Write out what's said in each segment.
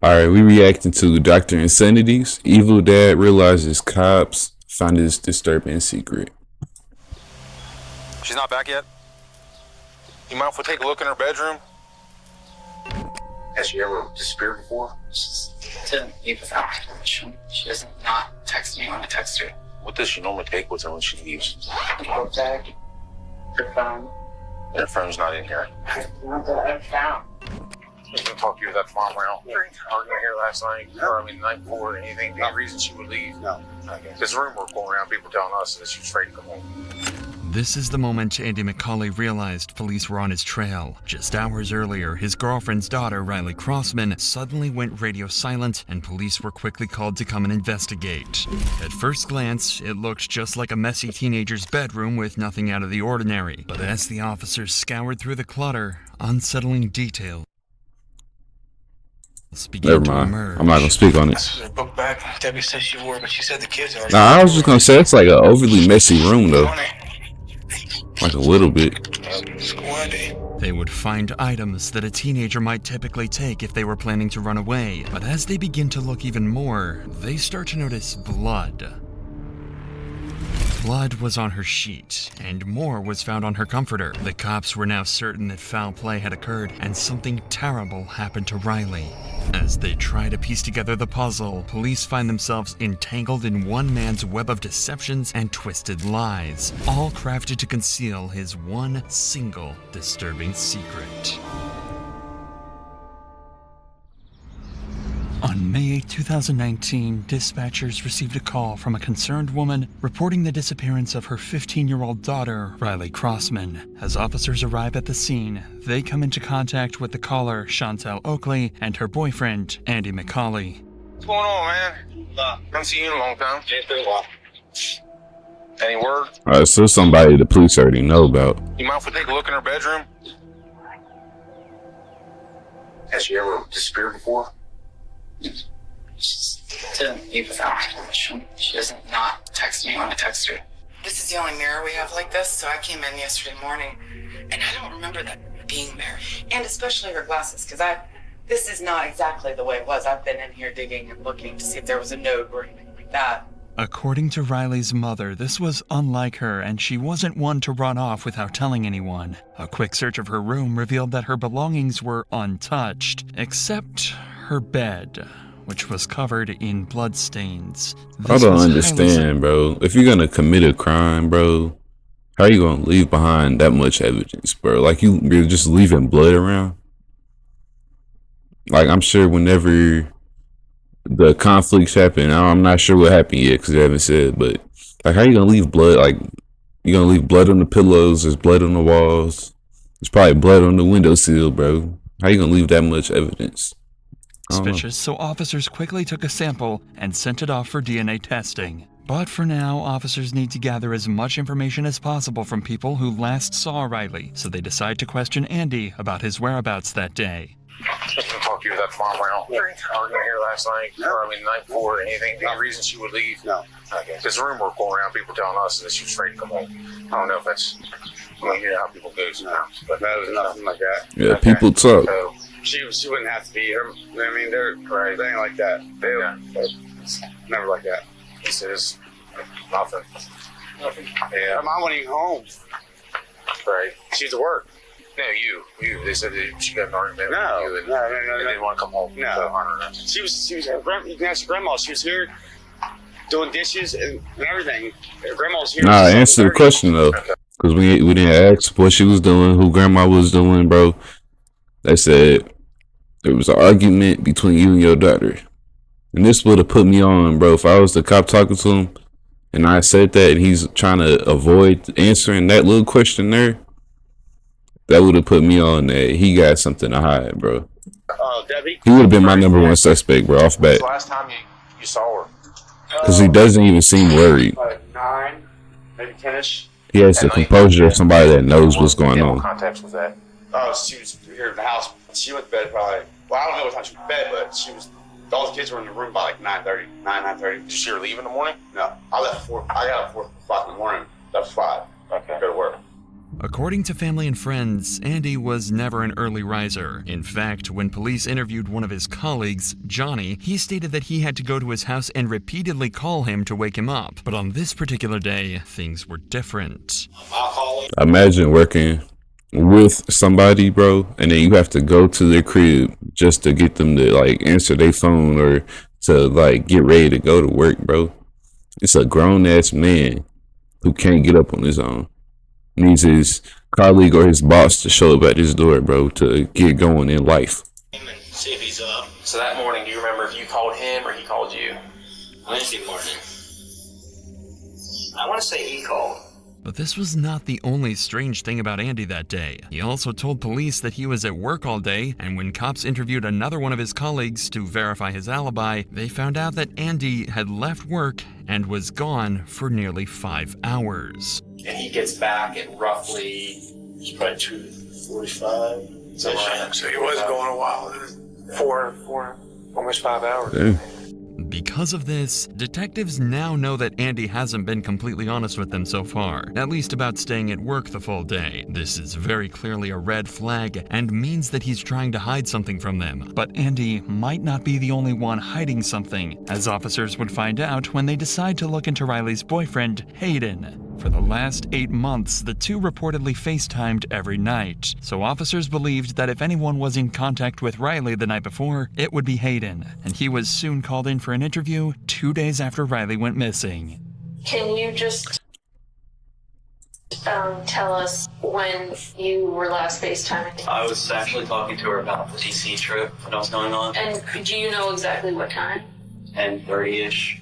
Alright, we reacting to Dr. Insanity's evil dad realizes cops find his disturbing secret. She's not back yet? You mind if we take a look in her bedroom? Has she ever disappeared before? She's didn't leave without permission. She doesn't not text me when I text her. What does she normally take with her when she leaves? The book bag, her phone. Her phone's not in here. Not that I've found. She's gonna talk to you with that tomorrow around. Arguing here last night, or I mean the night before, anything, any reason she would leave? No. Okay. There's a rumor going around, people telling us that she was afraid to come home. This is the moment Andy McCauley realized police were on his trail. Just hours earlier, his girlfriend's daughter, Riley Crossman, suddenly went radio silent, and police were quickly called to come and investigate. At first glance, it looked just like a messy teenager's bedroom with nothing out of the ordinary. But as the officers scoured through the clutter, unsettling details began Never to mind. emerge. I'm not gonna speak on it. This is her book bag. Debbie says she wore it, but she said the kids already. Nah, I was just gonna say it's like an overly messy room though. Like a little bit. They would find items that a teenager might typically take if they were planning to run away. But as they begin to look even more, they start to notice blood. Blood was on her sheet, and more was found on her comforter. The cops were now certain that foul play had occurred, and something terrible happened to Riley. As they try to piece together the puzzle, police find themselves entangled in one man's web of deceptions and twisted lies, all crafted to conceal his one single disturbing secret. On May 8, 2019, dispatchers received a call from a concerned woman reporting the disappearance of her 15-year-old daughter, Riley Crossman. As officers arrive at the scene, they come into contact with the caller, Chantel Oakley, and her boyfriend, Andy McCauley. What's going on, man? Haven't seen you in a long time. It's been a while. Any word? Alright, so somebody the police already know about. You mind if we take a look in her bedroom? Has she ever disappeared before? She didn't leave without permission. She doesn't not text me when I text her. This is the only mirror we have like this, so I came in yesterday morning, and I don't remember that being there. And especially her glasses, because this is not exactly the way it was. I've been in here digging and looking to see if there was a note or anything like that. According to Riley's mother, this was unlike her, and she wasn't one to run off without telling anyone. A quick search of her room revealed that her belongings were untouched, except her bed, which was covered in bloodstains. I don't understand, bro. If you're gonna commit a crime, bro, how are you gonna leave behind that much evidence, bro? Like you're just leaving blood around? Like I'm sure whenever the conflicts happen, I'm not sure what happened yet because they haven't said, but like how you gonna leave blood? Like you gonna leave blood on the pillows, there's blood on the walls, there's probably blood on the windowsill, bro. How you gonna leave that much evidence? Suspicious, so officers quickly took a sample and sent it off for DNA testing. But for now, officers need to gather as much information as possible from people who last saw Riley, so they decide to question Andy about his whereabouts that day. Just gonna talk to you with that tomorrow around. Arguing here last night, or I mean the night before, anything, any reason she would leave? No. Okay. There's a rumor going around, people telling us that she was afraid to come home. I don't know if that's, I mean, you know how people go sometimes, but That was nothing like that. Yeah, Okay. people talk. So, She wouldn't have to be her. I mean, they're right. They ain't like that. It's never like that. this is nothing. Her mom wasn't even home. Right. She's at work. No, you. They said that she got an argument No, with you and, no. and didn't want to come home. No. So, I don't know. She was her grandma. You can ask your grandma. She was here doing dishes and everything. Her grandma was here. Nah, answer the question though, because we didn't ask what she was doing, who grandma was doing, bro. They said there was an argument between you and your daughter, and this would have put me on, bro. If I was the cop talking to him, and I said that, and he's trying to avoid answering that little question there, that would have put me on that he got something to hide, bro. Oh, Debbie. He would have been my number one suspect, bro, off bat, The last time you saw her. because he doesn't even seem worried. Like 9, maybe 10ish. He has the composure of somebody that knows what's going What on. context was that? Oh, she was here in the house. She went to bed probably. Well, I don't know what time she went to bed, but she was. All the kids were in the room by like 9:30. Did you see her leave in the morning? No, I left 4. I got up 4 o'clock in the morning. That was 5. Okay. Go to work. According to family and friends, Andy was never an early riser. In fact, when police interviewed one of his colleagues, Johnny, he stated that he had to go to his house and repeatedly call him to wake him up. But on this particular day, things were different. Imagine working with somebody, bro, and then you have to go to their crib just to get them to like answer their phone or to like get ready to go to work, bro. It's a grown ass man who can't get up on his own. Needs his colleague or his boss to show up at his door, bro, to get going in life. See if he's up. So that morning, do you remember if you called him or he called you? Wednesday morning. I want to say he called. But this was not the only strange thing about Andy that day. He also told police that he was at work all day, and when cops interviewed another one of his colleagues to verify his alibi, they found out that Andy had left work and was gone for nearly 5 hours. And he gets back at roughly, it's probably 2:45. So he was going a while. Four, almost 5 hours. Damn. Because of this, detectives now know that Andy hasn't been completely honest with them so far, at least about staying at work the full day. This is very clearly a red flag and means that he's trying to hide something from them. But Andy might not be the only one hiding something, as officers would find out when they decide to look into Riley's boyfriend, Hayden. For the last 8 months, the two reportedly FaceTimed every night, so officers believed that if anyone was in contact with Riley the night before, it would be Hayden, and he was soon called in for an interview 2 days after Riley went missing. Can you just tell us when you were last FaceTiming? I was actually talking to her about the DC trip that was going on. And do you know exactly what time? 10:30-ish.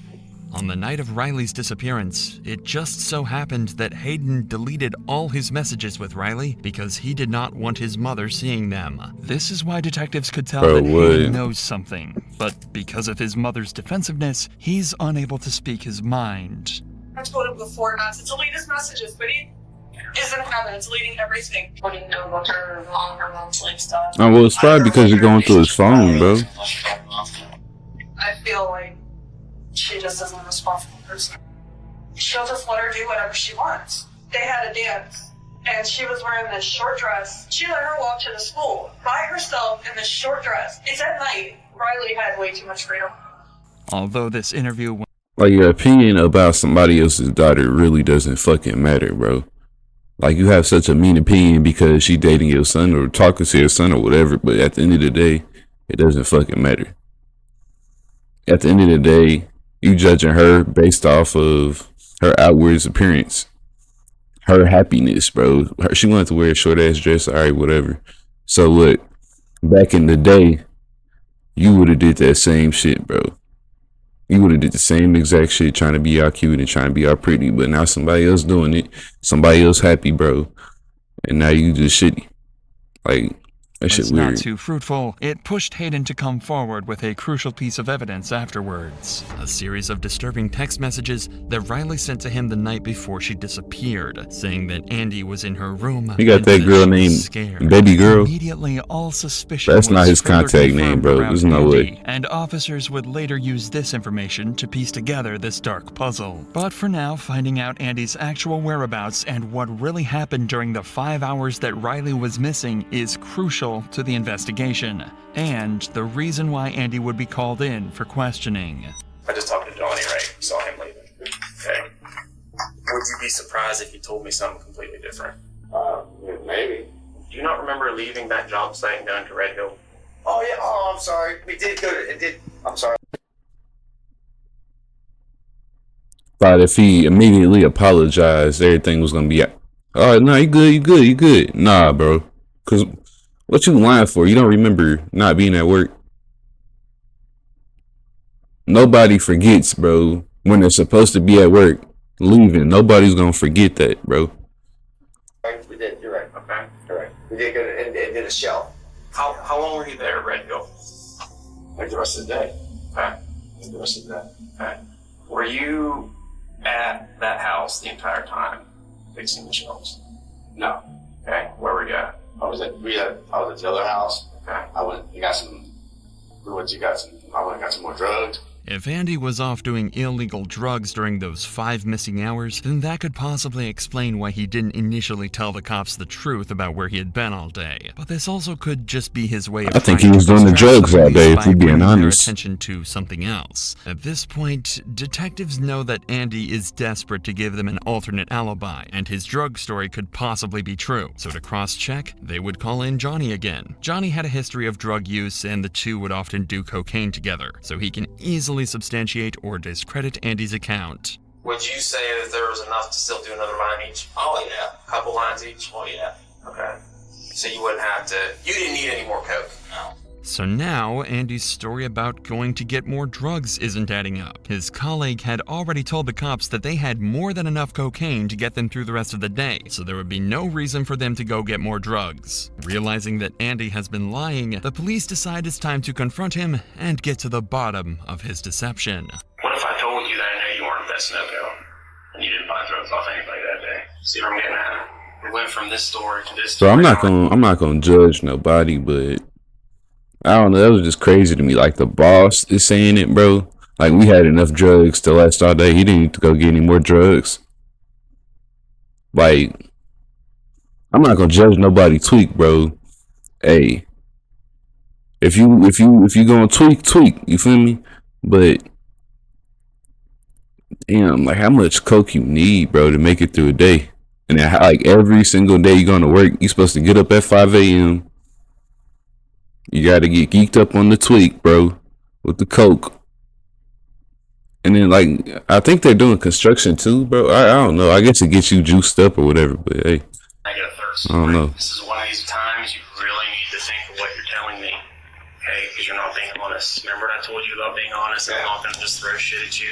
On the night of Riley's disappearance, it just so happened that Hayden deleted all his messages with Riley because he did not want his mother seeing them. This is why detectives could tell that Hayden knows something, but because of his mother's defensiveness, he's unable to speak his mind. I told him before not to delete his messages, but he isn't having it, deleting everything. What do you know about her mom, her mom's lifestyle? Oh, well, it's probably because you're going through his phone, bro. I feel like she just isn't a responsible person. She'll just let her do whatever she wants. They had a dance, and she was wearing this short dress. She let her walk to the school by herself in this short dress. It's at night. Riley had way too much freedom. Although this interview... Like, your opinion about somebody else's daughter really doesn't fucking matter, bro. Like, you have such a mean opinion because she dating your son or talking to your son or whatever, but at the end of the day, it doesn't fucking matter. At the end of the day, you judging her based off of her outward appearance, her happiness, bro. She wanted to wear a short ass dress, all right, whatever. So what? Back in the day, you would have did that same shit, bro. You would have did the same exact shit, trying to be all cute and trying to be all pretty. But now somebody else doing it, somebody else happy, bro, and now you just shitty. Like, that shit weird. Not too fruitful, it pushed Hayden to come forward with a crucial piece of evidence afterwards. A series of disturbing text messages that Riley sent to him the night before she disappeared, saying that Andy was in her room. He got that girl named Baby Girl. Immediately, all suspicion That's not was his further contact name, bro. confirmed There's around no Andy, way. and officers would later use this information to piece together this dark puzzle. But for now, finding out Andy's actual whereabouts and what really happened during the 5 hours that Riley was missing is crucial to the investigation, and the reason why Andy would be called in for questioning. I just talked to Johnny, right? Saw him leaving. Okay. Would you be surprised if he told me something completely different? Maybe. Do you not remember leaving that job site and going to Red Hill? Oh, yeah. Oh, I'm sorry. We did go to it. Did. I'm sorry. But if he immediately apologized, everything was gonna be, all right, no, you good. Nah, bro. Cause what you lying for? You don't remember not being at work? Nobody forgets, bro, when they're supposed to be at work, leaving. Nobody's gonna forget that, bro. We did. You're right. Okay. You're right. We did go to and did a shelf. How long were you there at Red Hill? Like the rest of the day. Okay. Like the rest of the day. Okay. Were you at that house the entire time fixing the shelves? No. Okay. Where were you at? I was at the other house. Okay. I went and got some. I went and got some more drugs. If Andy was off doing illegal drugs during those 5 missing hours, then that could possibly explain why he didn't initially tell the cops the truth about where he had been all day. But this also could just be his way of I think trying he was to doing the distract drugs that police day, if by we're being bringing their honest. attention to something else. At this point, detectives know that Andy is desperate to give them an alternate alibi, and his drug story could possibly be true. So to cross-check, they would call in Johnny again. Johnny had a history of drug use, and the two would often do cocaine together, so he can easily substantiate or discredit Andy's account. Would you say that there was enough to still do another line each? Oh, yeah. A couple lines each? Oh, yeah. Okay. So you wouldn't have to... You didn't need any more coke? No. So now, Andy's story about going to get more drugs isn't adding up. His colleague had already told the cops that they had more than enough cocaine to get them through the rest of the day, so there would be no reason for them to go get more drugs. Realizing that Andy has been lying, the police decide it's time to confront him and get to the bottom of his deception. What if I told you that I know you weren't that Sunoco, and you didn't buy drugs off anybody that day? See where I'm getting at? We went from this story to this story. So I'm not gonna judge nobody, but I don't know, that was just crazy to me. Like, the boss is saying it, bro. Like, we had enough drugs to last all day. He didn't need to go get any more drugs. Like, I'm not gonna judge nobody tweak, bro. Hey, if you gonna tweak, you feel me? But damn, like, how much coke you need, bro, to make it through a day? And then, like, every single day you going to work, you supposed to get up at 5 a.m. You got to get geeked up on the tweak, bro, with the coke. And then, like, I think they're doing construction too, bro. I don't know. I guess it gets you juiced up or whatever, but hey, I get a thirst. I don't know. This is one of these times you really need to think of what you're telling me. Okay, because you're not being honest. Remember what I told you about being honest and I'm not going to just throw shit at you?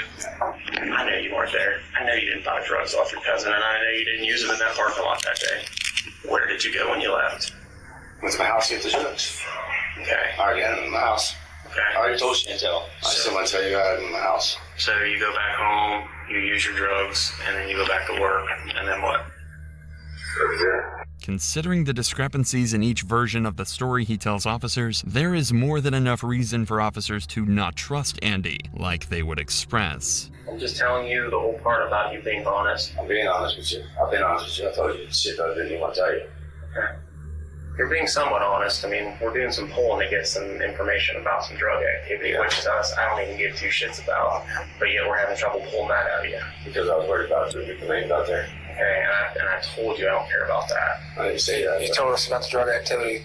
I know you weren't there. I know you didn't buy drugs off your cousin, and I know you didn't use them in that parking lot that day. Where did you go when you left? Went to my house to get the drugs. Okay. I already had them in my house. Okay. I already told Chantel. I still want to tell you I had them in my house. So you go back home, you use your drugs, and then you go back to work, and then what? Considering the discrepancies in each version of the story he tells officers, there is more than enough reason for officers to not trust Andy, like they would express. I'm just telling you the whole part about you being honest. I'm being honest with you. I've been honest with you. I told you shit that I didn't even want to tell you. Okay. You're being somewhat honest. I mean, we're doing some polling to get some information about some drug activity, which is us. I don't even give 2 shits about. But yet we're having trouble pulling that out of you. Because I was worried about it because I ain't out there. Okay, and I told you I don't care about that. I didn't say that. You told us about the drug activity,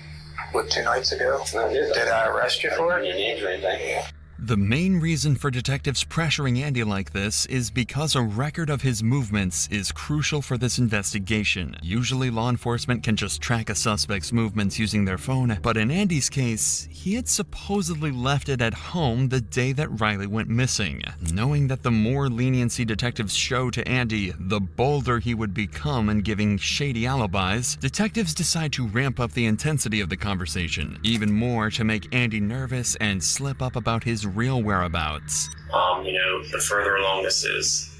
2 nights ago? I did. Did I arrest you for it? Your names or anything? Yeah. The main reason for detectives pressuring Andy like this is because a record of his movements is crucial for this investigation. Usually law enforcement can just track a suspect's movements using their phone, but in Andy's case, he had supposedly left it at home the day that Riley went missing. Knowing that the more leniency detectives show to Andy, the bolder he would become in giving shady alibis, detectives decide to ramp up the intensity of the conversation, even more to make Andy nervous and slip up about his real whereabouts. The further along this is,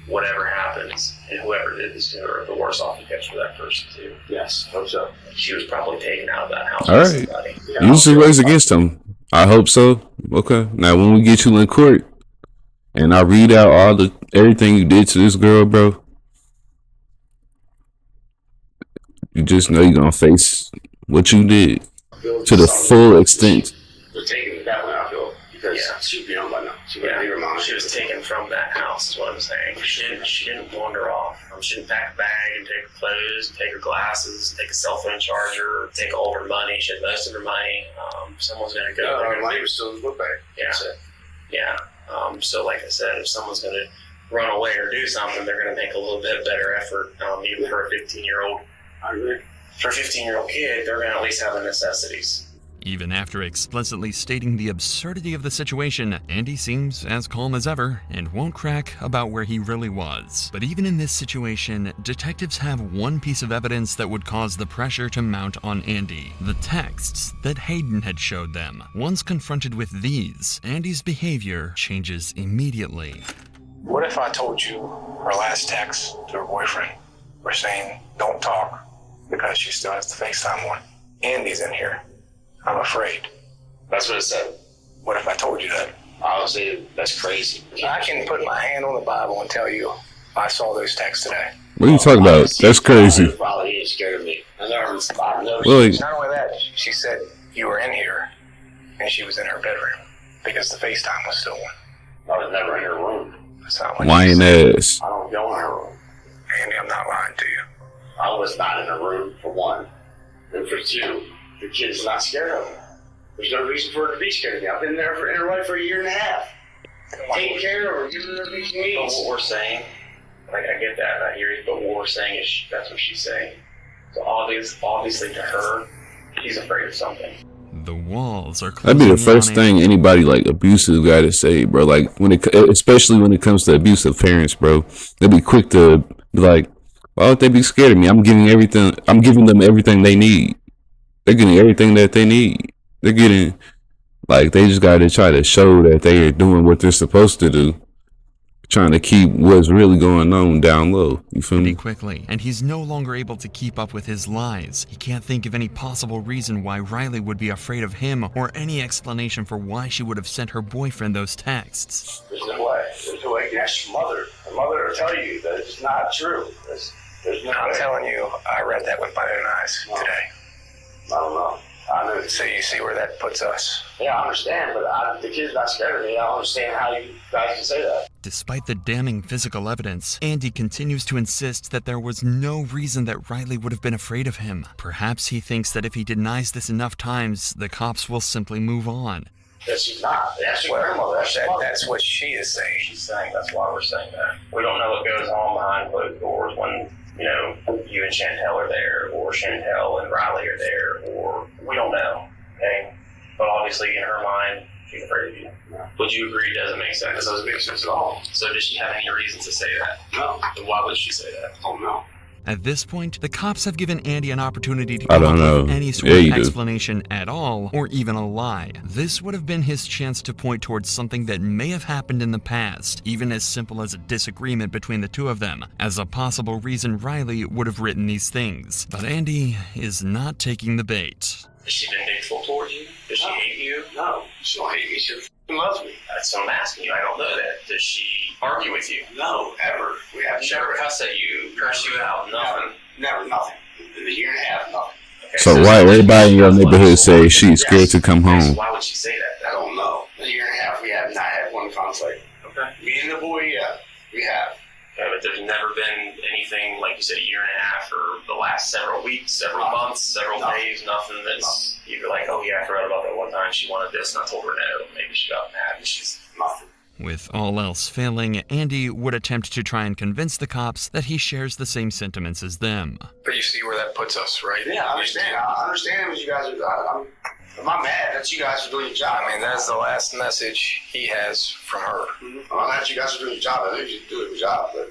whatever happens, and whoever did this to her, the worse off it gets for that person too. Yes, hope so. She was probably taken out of that house. All right. Usually ways against him. I hope so. Okay. Now, when we get you in court, and I read out everything you did to this girl, bro, you just know you're gonna face what you did to the full extent. They're taking it that way, I feel, because she'd be on by now. She wouldn't be her mom. She was taken from that house, is what I'm saying. She didn't wander off. She didn't pack a bag and take her clothes, take her glasses, take a cell phone charger, take all of her money. She had most of her money. Someone's going to go. Her money was still in the book bag. Yeah. So like I said, if someone's going to run away or do something, they're going to make a little bit better effort, even for a 15-year-old. I agree. For a 15-year-old kid, they're going to at least have the necessities. Even after explicitly stating the absurdity of the situation, Andy seems as calm as ever and won't crack about where he really was. But even in this situation, detectives have one piece of evidence that would cause the pressure to mount on Andy: the texts that Hayden had showed them. Once confronted with these, Andy's behavior changes immediately. What if I told you her last text to her boyfriend were saying, don't talk, because she still has the FaceTime on? Andy's in here. I'm afraid. That's what it said. What if I told you that? I would say that's crazy. I can put my hand on the Bible and tell you I saw those texts today. What are you talking about? That's crazy. Probably is scared of me. I never Really? Not only that, she said you were in here and she was in her bedroom because the FaceTime was still on. I was never in her room. That's not what Lying ass. I don't go in her room. Andy, I'm not lying to you. I was not in her room, for one. And for two, the kid's not scared of me. There's no reason for her to be scared of me. I've been there in her life for a year and a half. Taking care of her, giving her everything she needs. But what we're saying, like, I get that, I hear you, but what we're saying is that's what she's saying. So obviously to her, she's afraid of something. The walls are That'd be the closing first on thing anybody like abusive got to say, bro. Like especially when it comes to abusive parents, bro. They'll be quick to be like, "Why would they be scared of me? I'm giving them everything they need. They're getting everything that they need. They're getting like they just got to try to show that they are doing what they're supposed to do." Trying to keep what's really going on down low. You feel me? quickly, and he's no longer able to keep up with his lies. He can't think of any possible reason why Riley would be afraid of him or any explanation for why she would have sent her boyfriend those texts. There's no way. There's no way you can ask your mother. Her mother will tell you that it's not true. There's no I'm way. telling you, I read that with my own eyes today. I don't know. I know. So you see where that puts us. Yeah, I understand, but the kid's not scared of me. I don't understand how you guys can say that. Despite the damning physical evidence, Andy continues to insist that there was no reason that Riley would have been afraid of him. Perhaps he thinks that if he denies this enough times, the cops will simply move on. That she's not. That's your grandmother. That's what she is saying. She's saying that's why we're saying that. We don't know what goes on behind closed doors when, you and Chantel are there, or Chantel and Riley are there, or we don't know. Okay? But obviously in her mind, she's afraid of you. Would you agree it doesn't make sense? It doesn't make sense at all. So does she have any reason to say that? No. Then why would she say that? Oh, no. At this point, the cops have given Andy an opportunity to I come don't up know. with any sort Yeah, of you do. explanation at all, or even a lie. This would have been his chance to point towards something that may have happened in the past, even as simple as a disagreement between the two of them, as a possible reason Riley would have written these things. But Andy is not taking the bait. Is she vindictful toward you? Does she hate you? No. She don't hate me. She loves me. That's what I'm asking you. I don't know that. Does she argue with you? No, ever. We have never cuss at you, curse you out, nothing. Never, nothing. In a year and a half, nothing. Okay, So why everybody in your neighborhood say she's scared to come Okay, so home? why would she say that? I don't know. In a year and a half, we have not had one conflict. Okay. Me and the boy, yeah, we have. Yeah, but there's never been anything, like you said, a year and a half or the last several weeks, several months, several days, nothing that's you're like, oh yeah, I forgot about that one time she wanted this and I told her no. Maybe she got mad and she's nothing. With all else failing, Andy would attempt to try and convince the cops that he shares the same sentiments as them. But you see where that puts us, right? Yeah, I understand. I understand what you guys are. I'm not mad that you guys are doing your job. I mean, that's the last message he has from her. I'm not mad that you guys are doing your job. I know you're doing your job, but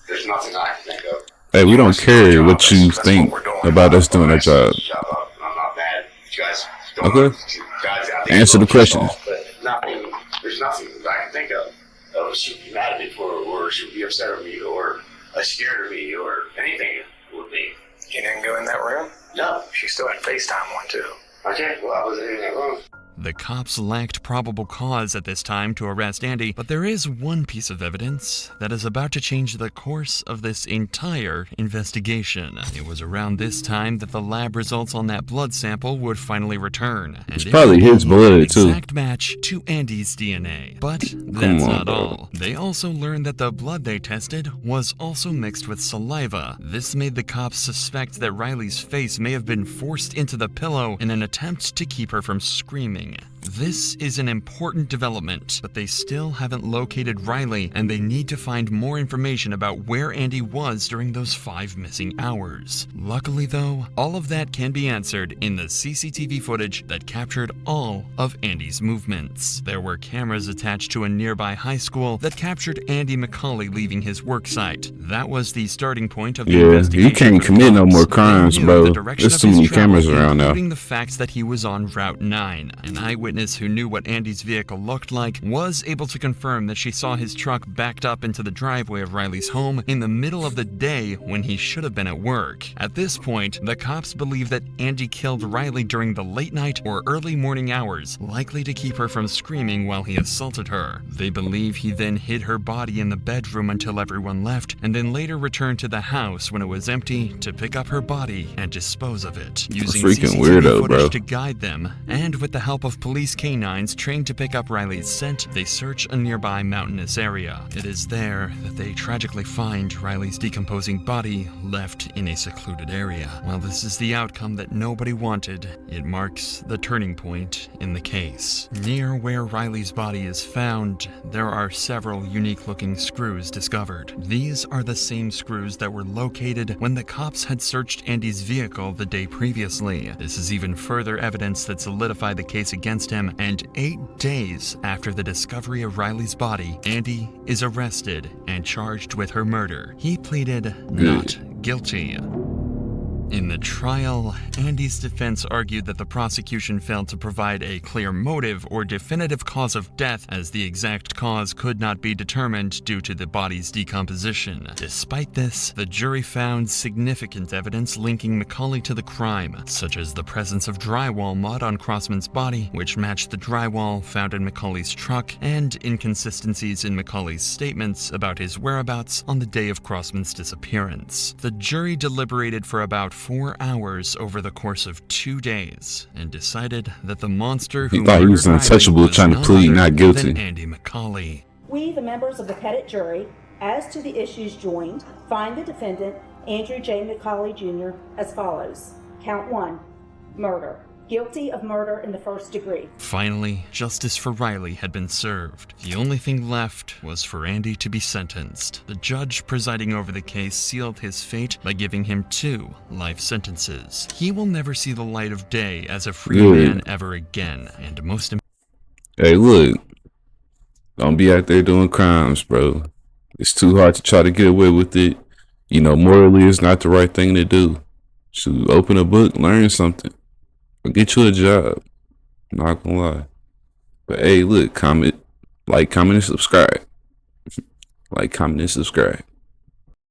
there's nothing I can think of. Hey, we don't care what you think about us doing our job. I'm not mad. You guys Okay. guys out Answer the question. But nothing. There's nothing I can think of. She would be mad at me for, or she would be upset with me, or scared of me, or anything with me. You didn't go in that room? No. She still had FaceTime one, too. Okay, well, I wasn't in that room. The cops lacked probable cause at this time to arrest Andy, but there is one piece of evidence that is about to change the course of this entire investigation. It was around this time that the lab results on that blood sample would finally return. And It's probably it his would be blood, an too. exact match to Andy's DNA. But that's on, not bro. all. They also learned that the blood they tested was also mixed with saliva. This made the cops suspect that Riley's face may have been forced into the pillow in an attempt to keep her from screaming. This is an important development, but they still haven't located Riley, and they need to find more information about where Andy was during those 5 missing hours. Luckily though, all of that can be answered in the CCTV footage that captured all of Andy's movements. There were cameras attached to a nearby high school that captured Andy McCauley leaving his work site. That was the starting point of the Yeah, investigation. you can't for commit no cops. more They crimes, knew bro. the direction There's of too his many travel, cameras around now. including the facts that he was on Route 9. An eyewitness witness who knew what Andy's vehicle looked like was able to confirm that she saw his truck backed up into the driveway of Riley's home in the middle of the day when he should have been at work. At this point, the cops believe that Andy killed Riley during the late night or early morning hours, likely to keep her from screaming while he assaulted her. They believe he then hid her body in the bedroom until everyone left, and then later returned to the house when it was empty to pick up her body and dispose of it. Using freaking CCTV weirdo, footage bro. to guide them, and with the help of police canines trained to pick up Riley's scent, they search a nearby mountainous area. It is there that they tragically find Riley's decomposing body left in a secluded area. While this is the outcome that nobody wanted, it marks the turning point in the case. Near where Riley's body is found, there are several unique-looking screws discovered. These are the same screws that were located when the cops had searched Andy's vehicle the day previously. This is even further evidence that solidified the case against him, and 8 days after the discovery of Riley's body, Andy is arrested and charged with her murder. He pleaded not guilty. In the trial, Andy's defense argued that the prosecution failed to provide a clear motive or definitive cause of death, as the exact cause could not be determined due to the body's decomposition. Despite this, the jury found significant evidence linking Macaulay to the crime, such as the presence of drywall mud on Crossman's body, which matched the drywall found in Macaulay's truck, and inconsistencies in Macaulay's statements about his whereabouts on the day of Crossman's disappearance. The jury deliberated for about 4 hours over the course of 2 days and decided that the monster who thought he was murdered untouchable, Riley was trying to none plead other not guilty. than Andy Macaulay. We, the members of the Pettit jury, as to the issues joined, find the defendant, Andrew J. Macaulay Jr., as follows. Count 1, murder. Guilty of murder in the first degree. Finally, justice for Riley had been served. The only thing left was for Andy to be sentenced. The judge presiding over the case sealed his fate by giving him 2 life sentences. He will never see the light of day as a free man ever again, and most Hey, look. Don't be out there doing crimes, bro. It's too hard to try to get away with it. You know, morally, it's not the right thing to do. Should open a book, learn something. Or get you a job. Not gonna lie. But hey, look, comment, and subscribe. Like, comment, and subscribe.